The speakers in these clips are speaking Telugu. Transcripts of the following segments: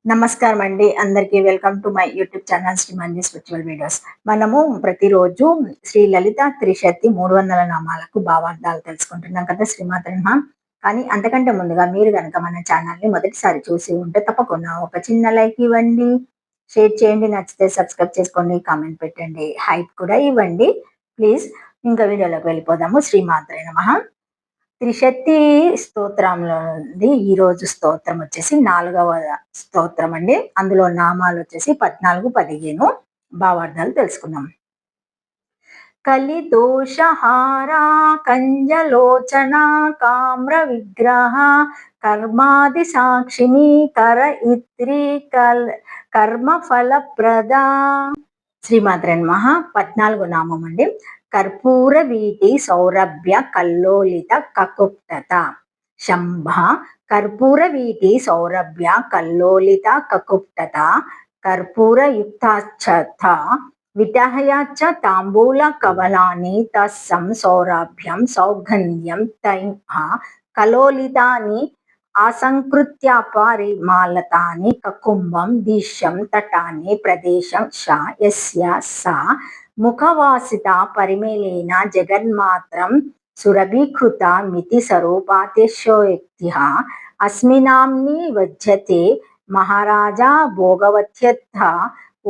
నమస్కారం అండి. అందరికీ welcome to my YouTube channel Shri Manju spiritual videos. మనము ప్రతిరోజు శ్రీ లలిత త్రిశతి 300 నామాలకు భావార్థాలు తెలుసుకుంటున్నాం కదా! శ్రీమాత్రే నమః. కానీ అంతకంటే ముందుగా మీరు గనక మన ఛానల్‌ని మొదటిసారి చూసి ఉంటే తప్పకుండా ఒక చిన్న లైక్ ఇవ్వండి, షేర్ చేయండి, నచ్చితే సబ్స్క్రైబ్ చేసుకోండి, కామెంట్ పెట్టండి, హైప్ కూడా ఇవ్వండి ప్లీజ్. ఇంకా వీడియోలోకి వెళ్ళిపోదాము. శ్రీమాత్రే నమః. త్రిశతి స్తోత్రంలో నుండి ఈరోజు స్తోత్రం వచ్చేసి 4వ స్తోత్రం అండి. అందులో నామాలు వచ్చేసి 14, 15 భావార్థాలు తెలుసుకుందాం. కలిదోషహారా కంజలోచన కామ్ర విగ్రహ కర్మాది సాక్షిని కర ఇత్రి కర్మ ఫలప్రద. శ్రీమాత్రే నమః. 14 నామం అండి. కర్పూర వీటి సౌరభ్య కల్లోలిత కకుప్తత శంభ కర్పూర వీటి సౌరభ్య కల్లోలిత కకుప్తత కర్పూర యుక్తాచ్చత విటహయాచ తాంబూల కవలాని తస్సం సౌరభ్యం సౌగంధ్యం తైః కలోలితాని ఆసంకృత్యాపరిమాలతాని కకుంభం దిశ్యం తటాని ప్రదేశం ష యస్య సా ముఖవాసిత పరిమేళేన జగన్మాత్రం సురభీకృత మితి స్వరూపాతిశయోక్తిః అస్మినామ్ని వజ్యతే మహారాజా భోగవత్యర్థ.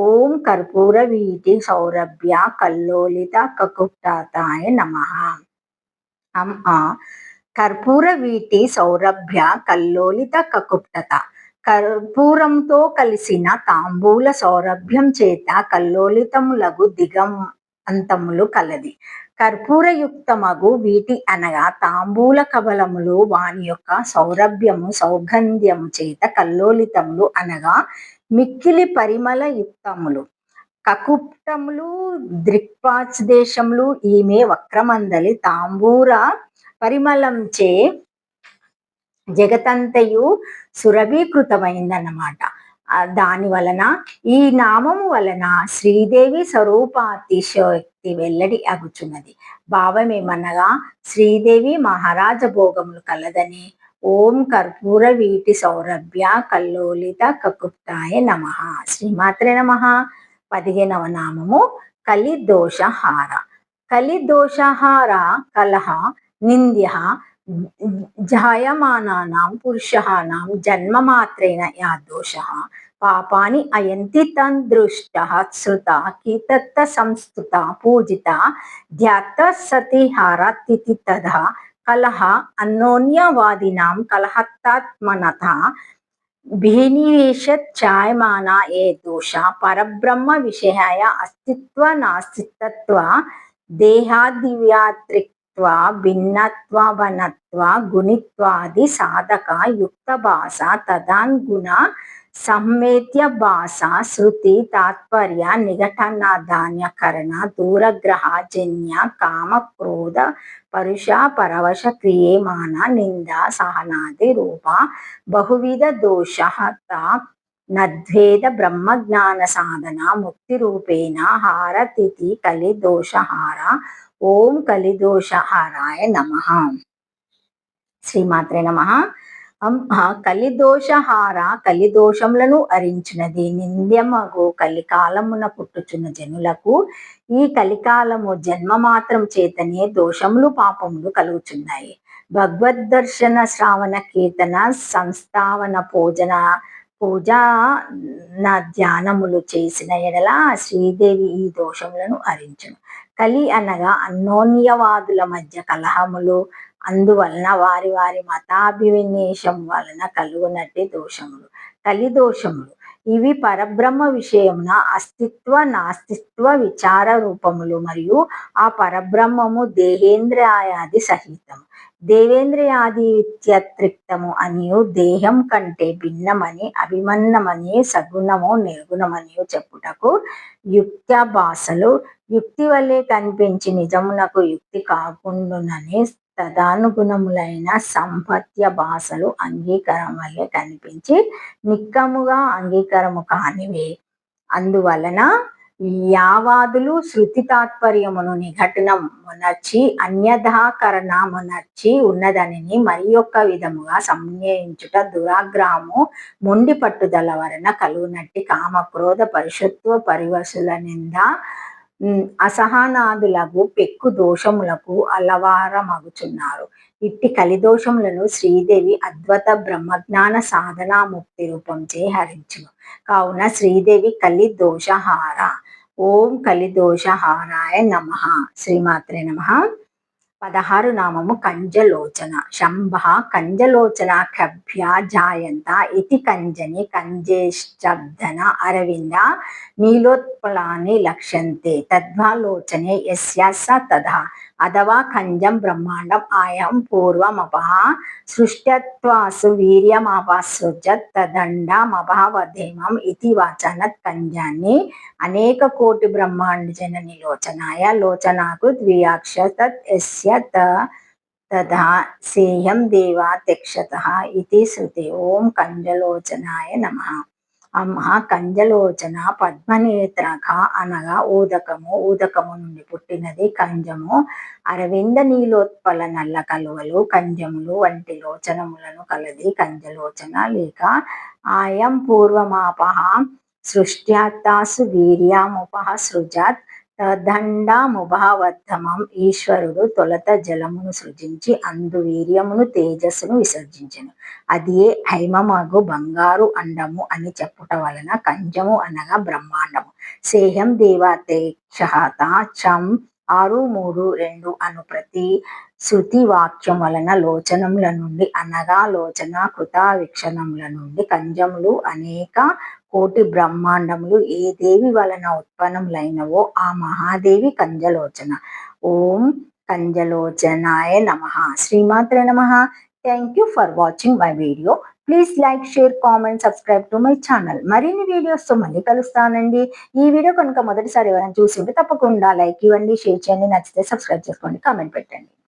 ఓం కర్పూర వీటి సౌరభ్య కల్లోలిత కకుప్తాయ నమః. కర్పూర వీటి సౌరభ్య కల్లోలిత కకుప్తత కర్పూరంతో కలిసిన తాంబూల సౌరభ్యం చేత కల్లోలితములగు దిగంతములు కలది. కర్పూరయుక్తమగు వీటి అనగా తాంబూల కబలములు వాని యొక్క సౌరభ్యము సౌగంధ్యము చేత కల్లోలితములు అనగా మిక్కిలి పరిమళ యుక్తములు. కకుప్తములు దృక్పాదేశములు ఈమె వక్రమందలి తాంబూర పరిమళంచే జగతంతయు సురభీకృతమైందన్నమాట. దాని వలన ఈ నామము వలన శ్రీదేవి స్వరూపాతిశయోక్తి వెల్లడి అగుచున్నది. భావమేమనగా శ్రీదేవి మహారాజ భోగములు కలదని. ఓం కర్పూర వీటి సౌరభ్య కల్లోలిత కకుప్తాయ నమః. శ్రీమాత్రే నమః. 15వ నామము కలిదోషహార. కలిదోషహార కలహ నింద్య జాయమానానాం పురుషాణాం జన్మమాత్రేణ యా దోషః పాపాని అయంతి తం దృష్టః శ్రుత కీర్తత సంస్తుత పూజిత ధ్యాత సతి హారతిథి తథా కలహ అన్యోన్యవాదినాం కలహత్తాత్మనః భినివేశత్ ఛాయమాన ఏ దోష పరబ్రహ్మ విషయాయ అస్తిత్వ నాస్తిత్వ దేహాదివ్యాత్రిక భిన్నత్వ గుణిత్వాది సాధక యుక్త భాష తదాన్గుణ సమ్మేత్య భాష శృతి తాత్పర్య నిఘటనాధాన్యకరణ దూరగ్రహ జన్య కామ క్రోధ పరుష పరవశ క్రియమాన నింద సహనాది రూప బహువిధ దోషహత నద్వేద బ్రహ్మజ్ఞాన సాధన ముక్తి రూపేణ హారతిథి కలిదోషహార. ఓం కలిదోషహారాయ నమః. శ్రీమాత్రే నమః. కలిదోషహార కలిదోషములను అరించినది. నింద్యమగు కలికాలమున పుట్టుచున్న జనులకు ఈ కలికాలము జన్మ మాత్రం చేతనే దోషములు పాపములు కలుగుచున్నాయి. భగవద్దర్శన శ్రావణ కీర్తన సంస్థావన పూజ ధ్యానములు చేసిన ఎడల శ్రీదేవి ఈ దోషములను అరించును. కలి అనగా అన్యోన్యవాదుల మధ్య కలహములు, అందువలన వారి వారి మతాభివిన్యాసం వలన కలుగునట్టి దోషములు కలిదోషములు. ఇవి పరబ్రహ్మ విషయమున అస్తిత్వ నాస్తిత్వ విచార రూపములు మరియు ఆ పరబ్రహ్మము దేహేంద్రియాది సహితము. దేవేంద్రియాది వ్యతిరిక్తము అనియు దేహం కంటే భిన్నమని అభిమన్నమని సగుణము నిర్గుణమని చెప్పుటకు యుక్త భాషలు యుక్తి వల్లే కనిపించి నిజమునకు యుక్తి కాకుండానని తదానుగుణములైన సంపత్య భాషలు అంగీకారం వల్లే కనిపించి నిక్కముగా అంగీకారము కానివే. అందువలన యావాదులు శృతి తాత్పర్యమును నిఘటనమునర్చి అన్యథాకరణమునర్చి ఉన్నదానిని మరి యొక్క విధముగా సంజ్ఞయించుట దురాగ్రహము మొండి పట్టుదల వలన కలుగునట్టి కామక్రోధ పరిషత్వ పరివశుల నింద అసహనాదులకు పెక్కు దోషములకు అలవారమగుచున్నారు. ఇట్టి కలిదోషములను శ్రీదేవి అద్వత బ్రహ్మజ్ఞాన సాధనా ముక్తి రూపంచే హరించును. కావున శ్రీదేవి కలి దోషహార. ఓం కలిదోషహారాయ నమః. శ్రీమాత్రే నమః. 16 నామము కంజలోచన. శంభ కంజలోచన కభ్య జాయంత ఇతి కంజని కంజేశ్చబ్దన అరవింద నీలోత్పలాని లక్ష్యంతే తద్వాలోచనే యస్య స తథా అథవా కంజం బ్రహ్మాండం ఆయం పూర్వమపహ సృష్ట్యత్వాసు వీర్యమాపసృజత్ తదండమభావధేమం ఇతి వాచనత్ కంజాన్ని అనేక కోటి బ్రహ్మాండ జనని లోచనాయ లోచనాకు ద్వియాక్ష తత్ యస్య తథా సేయం దేవా తెక్షతః ఇతి శృతి. ఓం కంజలోచనాయ నమః. అమ్మ కంజలోచన పద్మనేత్రక అనగా ఊదకము. ఊదకము నుండి పుట్టినది కంజము. అరవింద నీలోత్పల నల్ల కలువలు కంజములు వంటి లోచనములను కలది కంజలోచన. లేక ఆయం పూర్వమాపహ సృష్ట్యాత్తాసు వీర్యాముపహ సృజత్ తదండముభావత్తమం ఈశ్వరుడు తొలత జలమును సృజించి అందు వీర్యమును తేజస్సును విసర్జించెను. అది హైమమగు బంగారు అండము అని చెప్పుట వలన కంజము అనగా బ్రహ్మాండము. సేహం దేవాతేక్షత చం 6:3:2 అను ప్రతి శృతి వాక్యం వలన లోచనముల నుండి అనగా లోచన కృతావీక్షణముల నుండి కంజములు అనేక కోటి బ్రహ్మాండములు ఏ దేవి వలన ఉత్పన్నములైనవో ఆ మహాదేవి కంజలోచన. ఓం కంజలోచనాయ నమః. శ్రీమాత్రే నమః. Thank you for watching my video. Please like, share, comment, subscribe to my channel. మరిన్ని వీడియోస్తో మళ్ళీ కలుస్తానండి. ఈ వీడియో కనుక మొదటిసారి ఎవరైనా చూసి ఉంటే తప్పకుండా లైక్ ఇవ్వండి, షేర్ చేయండి, నచ్చితే సబ్స్క్రైబ్ చేసుకోండి, కామెంట్ పెట్టండి.